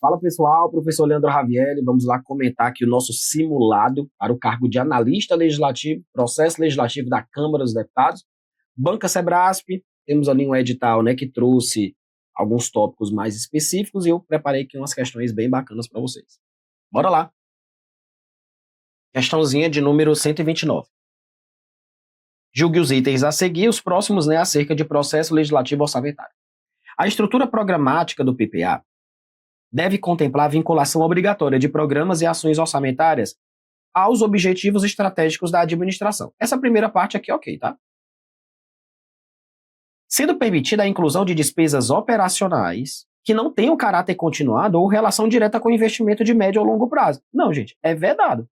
Fala pessoal, professor Leandro Ravielli, vamos lá comentar aqui o nosso simulado para o cargo de analista legislativo, processo legislativo da Câmara dos Deputados, Banca Sebrasp. Temos ali um edital, né, que trouxe alguns tópicos mais específicos e eu preparei aqui umas questões bem bacanas para vocês. Bora lá. Questãozinha de número 129. Julgue os itens a seguir, os próximos, né, acerca de processo legislativo orçamentário. A estrutura programática do PPA deve contemplar a vinculação obrigatória de programas e ações orçamentárias aos objetivos estratégicos da administração. Essa primeira parte aqui, ok, tá? Sendo permitida a inclusão de despesas operacionais que não tenham caráter continuado ou relação direta com investimento de médio ou longo prazo. Não, gente, é vedado.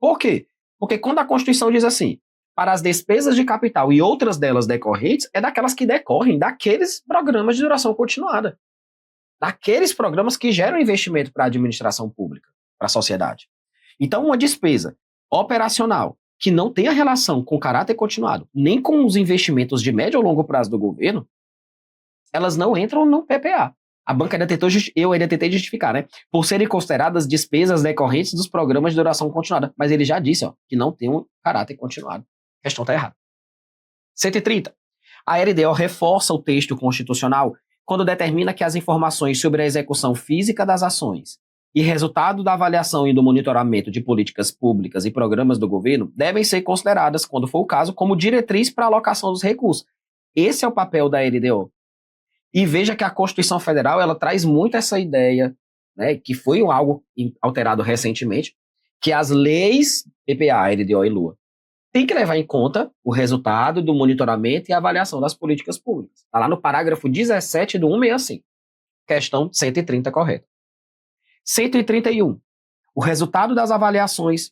Por quê? Porque quando a Constituição diz assim, para as despesas de capital e outras delas decorrentes, é daquelas que decorrem daqueles programas de duração continuada. Daqueles programas que geram investimento para a administração pública, para a sociedade. Então, uma despesa operacional que não tenha relação com caráter continuado, nem com os investimentos de médio ou longo prazo do governo, elas não entram no PPA. A banca eu ainda tentei justificar, né? Por serem consideradas despesas decorrentes dos programas de duração continuada. Mas ele já disse, ó, que não tem um caráter continuado. A questão está errada. 130. A LDO reforça o texto constitucional quando determina que as informações sobre a execução física das ações e resultado da avaliação e do monitoramento de políticas públicas e programas do governo devem ser consideradas, quando for o caso, como diretriz para a alocação dos recursos. Esse é o papel da LDO. E veja que a Constituição Federal ela traz muito essa ideia, né, que foi algo alterado recentemente, que as leis PPA, LDO e LUA tem que levar em conta o resultado do monitoramento e avaliação das políticas públicas. Está lá no parágrafo 17 do 165. Questão 130, correta. 131. O resultado das avaliações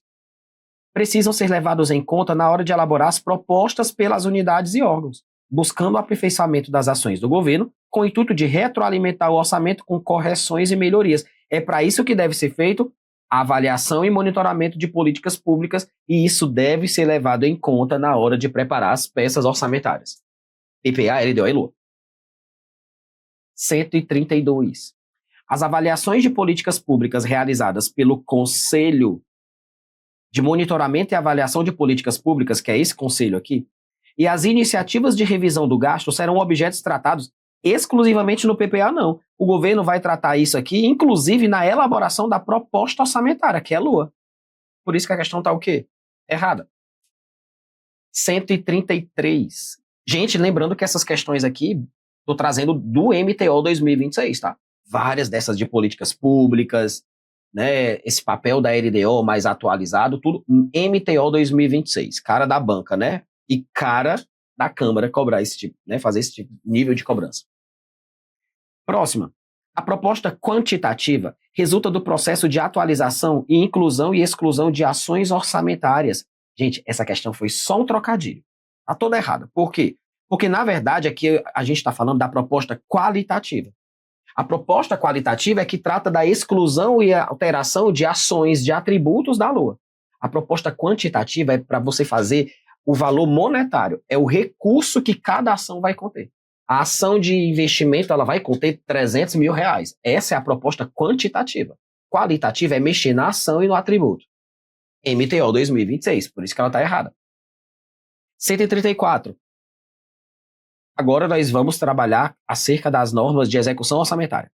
precisam ser levados em conta na hora de elaborar as propostas pelas unidades e órgãos, buscando o aperfeiçoamento das ações do governo, com o intuito de retroalimentar o orçamento com correções e melhorias. É para isso que deve ser feito a avaliação e monitoramento de políticas públicas, e isso deve ser levado em conta na hora de preparar as peças orçamentárias. PPA, LDO e LUA. 132. As avaliações de políticas públicas realizadas pelo Conselho de Monitoramento e Avaliação de Políticas Públicas, que é esse conselho aqui, e as iniciativas de revisão do gasto serão objetos tratados exclusivamente no PPA, não. O governo vai tratar isso aqui, inclusive na elaboração da proposta orçamentária, que é a LUA. Por isso que a questão está o quê? Errada. 133. Gente, lembrando que essas questões aqui, estou trazendo do MTO 2026, tá? Várias dessas de políticas públicas, né? Esse papel da LDO mais atualizado, tudo MTO 2026. Cara da banca, né? E cara da Câmara cobrar esse tipo, né? Fazer esse tipo de nível de cobrança. Próxima. A proposta quantitativa resulta do processo de atualização e inclusão e exclusão de ações orçamentárias. Gente, essa questão foi só um trocadilho. Está toda errada. Por quê? Porque, na verdade, aqui a gente está falando da proposta qualitativa. A proposta qualitativa é que trata da exclusão e alteração de ações, de atributos da LUA. A proposta quantitativa é para você fazer o valor monetário, é o recurso que cada ação vai conter. A ação de investimento ela vai conter 300 mil reais. Essa é a proposta quantitativa. Qualitativa é mexer na ação e no atributo. MTO 2026, por isso que ela está errada. 134. Agora nós vamos trabalhar acerca das normas de execução orçamentária.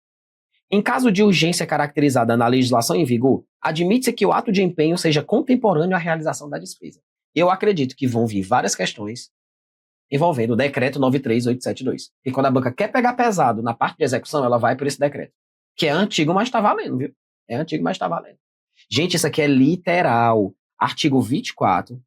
Em caso de urgência caracterizada na legislação em vigor, admite-se que o ato de empenho seja contemporâneo à realização da despesa. Eu acredito que vão vir várias questões envolvendo o decreto 93872. E quando a banca quer pegar pesado na parte de execução, ela vai por esse decreto. Que é antigo, mas está valendo, viu? É antigo, mas está valendo. Gente, isso aqui é literal. Artigo 24,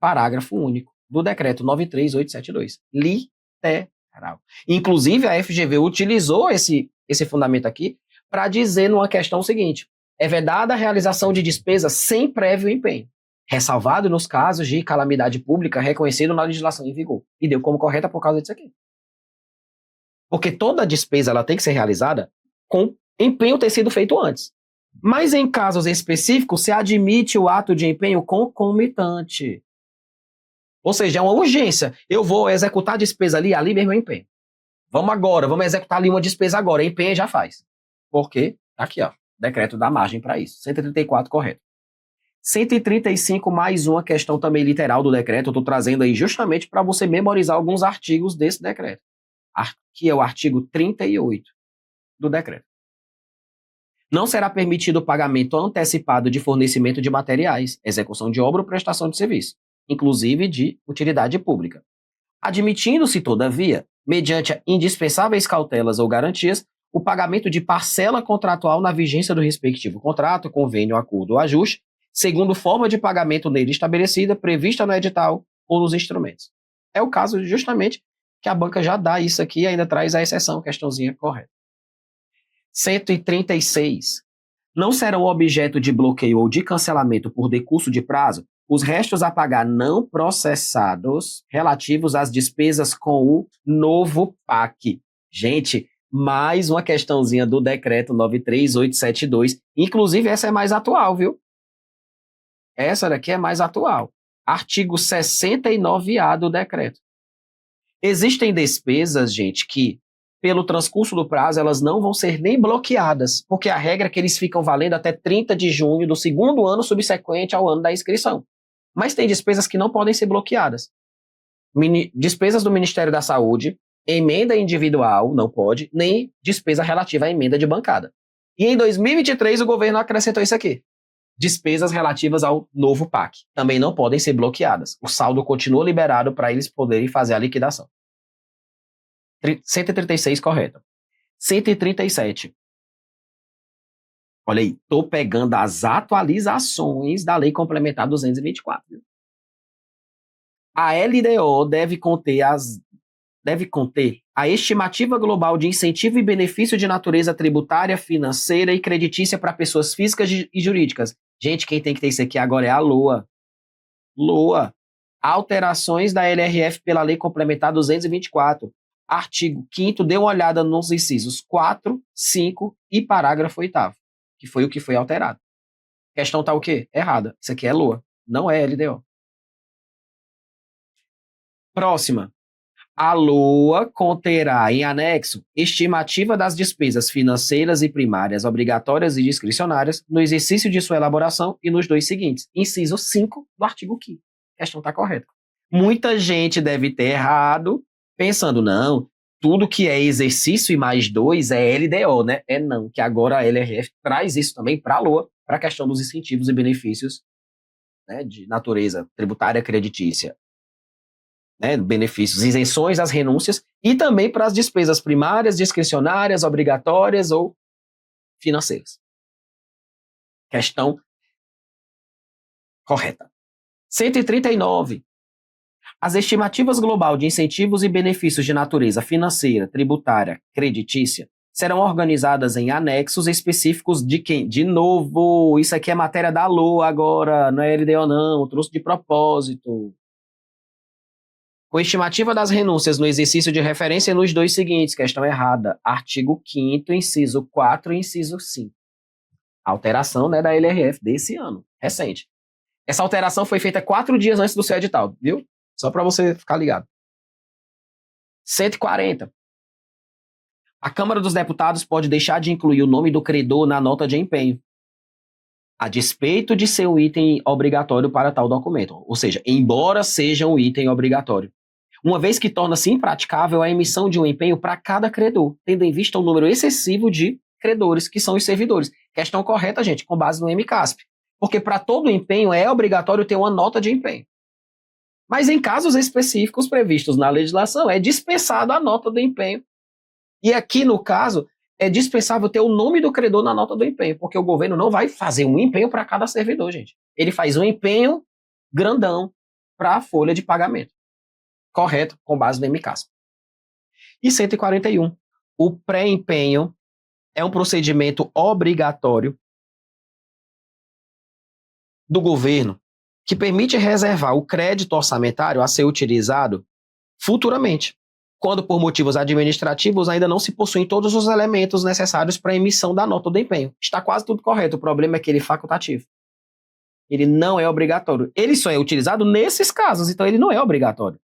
parágrafo único do decreto 93872. Literal. Inclusive, a FGV utilizou esse fundamento aqui para dizer numa questão o seguinte: é vedada a realização de despesas sem prévio empenho, ressalvado nos casos de calamidade pública reconhecido na legislação em vigor. E deu como correta por causa disso aqui. Porque toda despesa ela tem que ser realizada com empenho ter sido feito antes. Mas em casos específicos, se admite o ato de empenho concomitante. Ou seja, é uma urgência. Eu vou executar a despesa ali mesmo eu empenho. Vamos agora, vamos executar ali uma despesa agora. Empenha e já faz. Por quê? Aqui, ó. Decreto dá margem para isso. 134, correto. 135, mais uma questão também literal do decreto. Eu estou trazendo aí justamente para você memorizar alguns artigos desse decreto. Aqui é o artigo 38 do decreto. Não será permitido o pagamento antecipado de fornecimento de materiais, execução de obra ou prestação de serviço, inclusive de utilidade pública. Admitindo-se, todavia, mediante indispensáveis cautelas ou garantias, o pagamento de parcela contratual na vigência do respectivo contrato, convênio, acordo ou ajuste, segundo forma de pagamento nele estabelecida, prevista no edital ou nos instrumentos. É o caso justamente que a banca já dá isso aqui e ainda traz a exceção, questãozinha correta. 136. Não serão objeto de bloqueio ou de cancelamento por decurso de prazo os restos a pagar não processados relativos às despesas com o novo PAC. Gente, mais uma questãozinha do decreto 93872. Inclusive, essa é mais atual, viu? Essa daqui é mais atual. Artigo 69A do decreto. Existem despesas, gente, que, pelo transcurso do prazo, elas não vão ser nem bloqueadas, porque a regra é que eles ficam valendo até 30 de junho do segundo ano subsequente ao ano da inscrição. Mas tem despesas que não podem ser bloqueadas. Despesas do Ministério da Saúde, emenda individual, não pode, nem despesa relativa à emenda de bancada. E em 2023 o governo acrescentou isso aqui. Despesas relativas ao novo PAC também não podem ser bloqueadas. O saldo continua liberado para eles poderem fazer a liquidação. 136, correto. 137. Olha aí, estou pegando as atualizações da Lei Complementar 224. A LDO deve conter a estimativa global de incentivo e benefício de natureza tributária, financeira e creditícia para pessoas físicas e jurídicas. Gente, quem tem que ter isso aqui agora é a LOA. LOA. Alterações da LRF pela Lei Complementar 224. Artigo 5º, dê uma olhada nos incisos 4, 5 e parágrafo 8º, que foi o que foi alterado. Questão tá o quê? Errada. Isso aqui é LOA, não é LDO. Próxima. A LOA conterá em anexo estimativa das despesas financeiras e primárias obrigatórias e discricionárias no exercício de sua elaboração e nos dois seguintes. Inciso 5 do artigo 5º. A questão está correta. Muita gente deve ter errado, pensando, não, tudo que é exercício e mais 2 é LDO, né? É não, que agora a LRF traz isso também para a LOA, para a questão dos incentivos e benefícios, né, de natureza tributária creditícia. Né, benefícios, isenções às renúncias e também para as despesas primárias, discricionárias, obrigatórias ou financeiras. Questão correta. 139. As estimativas global de incentivos e benefícios de natureza financeira, tributária, creditícia serão organizadas em anexos específicos de quem? De novo, isso aqui é matéria da LOA agora, não é LDO não, trouxe de propósito. Com estimativa das renúncias no exercício de referência nos dois seguintes, questão errada. Artigo 5º, inciso 4 e inciso 5. Alteração, né, da LRF desse ano, recente. Essa alteração foi feita 4 dias antes do seu edital, viu? Só para você ficar ligado. 140. A Câmara dos Deputados pode deixar de incluir o nome do credor na nota de empenho, a despeito de ser um item obrigatório para tal documento. Ou seja, embora seja um item obrigatório. Uma vez que torna-se impraticável a emissão de um empenho para cada credor, tendo em vista o número excessivo de credores, que são os servidores. Questão correta, gente, com base no MCASP. Porque para todo empenho é obrigatório ter uma nota de empenho. Mas em casos específicos previstos na legislação, é dispensada a nota do empenho. E aqui, no caso, é dispensável ter o nome do credor na nota do empenho, porque o governo não vai fazer um empenho para cada servidor, gente. Ele faz um empenho grandão para a folha de pagamento. Correto, com base no MCASP. E 141. O pré-empenho é um procedimento obrigatório do governo que permite reservar o crédito orçamentário a ser utilizado futuramente, quando por motivos administrativos ainda não se possuem todos os elementos necessários para a emissão da nota do empenho. Está quase tudo correto, o problema é que ele é facultativo. Ele não é obrigatório. Ele só é utilizado nesses casos, então ele não é obrigatório.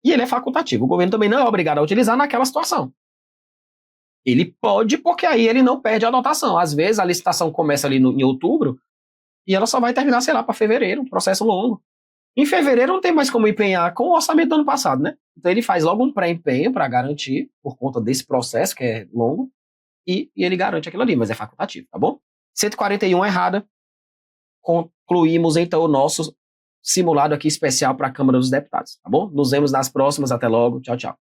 E ele é facultativo. O governo também não é obrigado a utilizar naquela situação. Ele pode, porque aí ele não perde a dotação. Às vezes a licitação começa ali em outubro e ela só vai terminar, sei lá, para fevereiro, um processo longo. Em fevereiro não tem mais como empenhar com o orçamento do ano passado, né? Então ele faz logo um pré-empenho para garantir, por conta desse processo que é longo, e ele garante aquilo ali, mas é facultativo, tá bom? 141 errada. Concluímos então o nosso simulado aqui especial para a Câmara dos Deputados, tá bom? Nos vemos nas próximas, até logo, tchau, tchau.